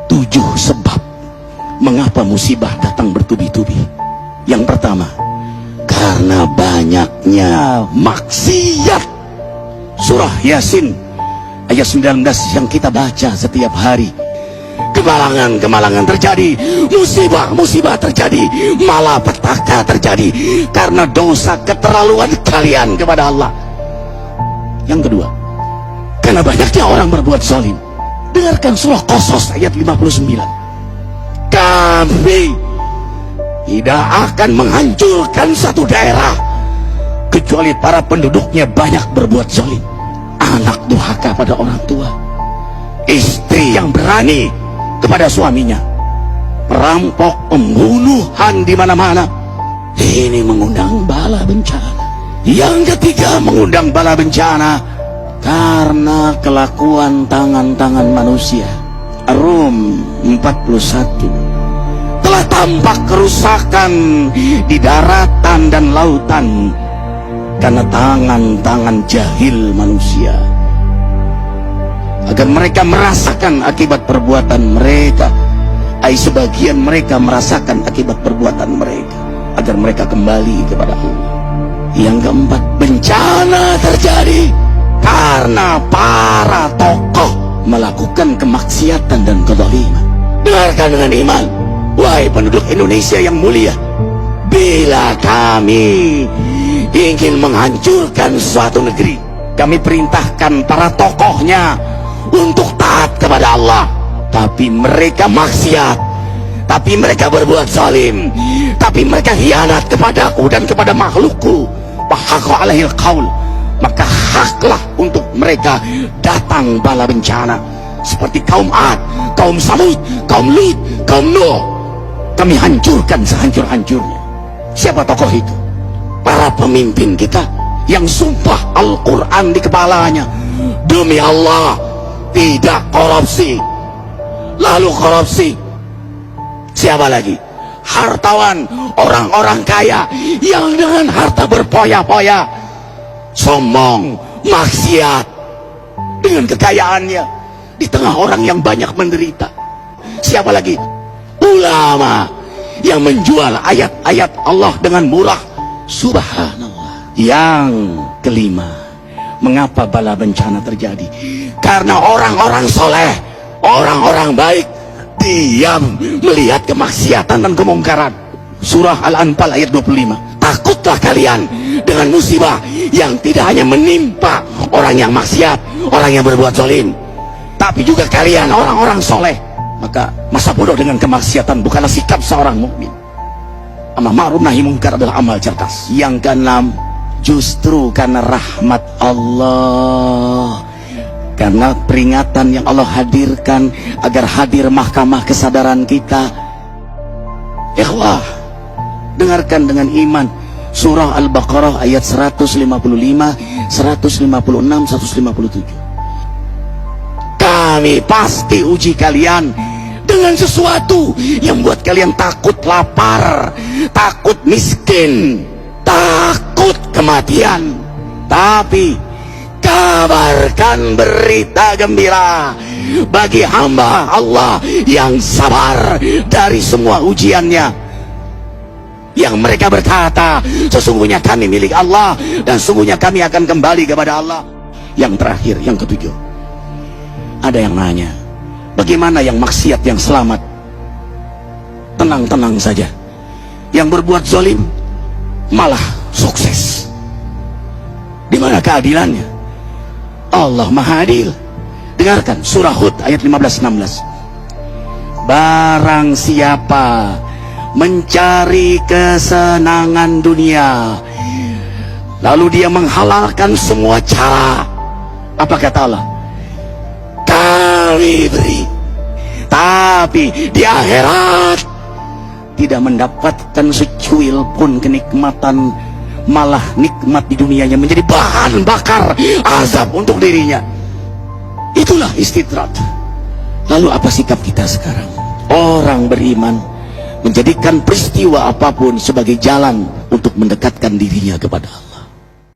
7 sebab mengapa musibah datang bertubi-tubi. Yang pertama, karena banyaknya maksiat. Surah Yasin ayat 19 yang kita baca setiap hari. Kemalangan-kemalangan terjadi, musibah-musibah terjadi, malapetaka terjadi karena dosa keterlaluan kalian kepada Allah. Yang kedua, karena banyaknya orang berbuat zalim. Dengarkan surah Qasas ayat 59. Kami tidak akan menghancurkan satu daerah kecuali para penduduknya banyak berbuat zalim. Anak durhaka pada orang tua, istri yang berani kepada suaminya, perampok, pembunuhan di mana-mana. Ini mengundang bala bencana. Yang ketiga, mengundang bala bencana karena kelakuan tangan-tangan manusia. Rum 41. Telah tampak kerusakan di daratan dan lautan karena tangan-tangan jahil manusia, agar mereka merasakan akibat perbuatan mereka. Sebagian mereka merasakan akibat perbuatan mereka, agar mereka kembali kepada Allah. Yang keempat, bencana terjadi karena para tokoh melakukan kemaksiatan dan kezaliman. Dengarkan dengan iman, wahai penduduk Indonesia yang mulia, bila kami ingin menghancurkan suatu negeri, kami perintahkan para tokohnya untuk taat kepada Allah, tapi mereka maksiat, tapi mereka berbuat zalim, tapi mereka khianat kepadaku dan kepada makhlukku. Fahaqa alaihil qaul, maka haklah untuk mereka datang bala bencana seperti kaum Ad, kaum Samud, kaum Lut, kaum Nuh. Kami hancurkan sehancur-hancurnya. Siapa tokoh itu? Para pemimpin kita yang sumpah Al-Quran di kepalanya, demi Allah tidak korupsi. Lalu korupsi. Siapa lagi? Hartawan, orang-orang kaya yang dengan harta berpoya-poya, sombong, maksiat dengan kekayaannya di tengah orang yang banyak menderita. Siapa lagi? Ulama yang menjual ayat-ayat Allah dengan murah. Subhanallah. Yang kelima, mengapa bala bencana terjadi? Karena orang-orang soleh, orang-orang baik diam melihat kemaksiatan dan kemungkaran. Surah Al-Anfal ayat 25. Takutlah kalian dengan musibah yang tidak hanya menimpa orang yang maksiat, orang yang berbuat zalim, tapi juga kalian orang-orang soleh. Maka masa bodoh dengan kemaksiatan bukanlah sikap seorang mukmin. Amar ma'ruf nahi mungkar adalah amal cerdas. Yang keenam, justru karena rahmat Allah, karena peringatan yang Allah hadirkan agar hadir mahkamah kesadaran kita. Ikhwah, dengarkan dengan iman surah Al-Baqarah ayat 155, 156, 157. Kami pasti uji kalian dengan sesuatu yang buat kalian takut lapar, takut miskin, takut kematian. Tapi kabarkan berita gembira bagi hamba Allah yang sabar dari semua ujiannya, yang mereka berkata, sesungguhnya kami milik Allah dan sungguhnya kami akan kembali kepada Allah. Yang terakhir, yang ketujuh, ada yang nanya, bagaimana yang maksiat yang selamat? Tenang-tenang saja. Yang berbuat zalim malah sukses. Di mana keadilannya? Allah Maha Adil. Dengarkan surah Hud ayat 15-16. Barang siapa mencari kesenangan dunia, lalu dia menghalalkan semua cara, apa kata Allah? Kami beri, tapi di akhirat tidak mendapatkan secuil pun kenikmatan, malah nikmat di dunianya menjadi bahan bakar azab untuk dirinya. Itulah istidrat. Lalu apa sikap kita sekarang? Orang beriman menjadikan peristiwa apapun sebagai jalan untuk mendekatkan dirinya kepada Allah.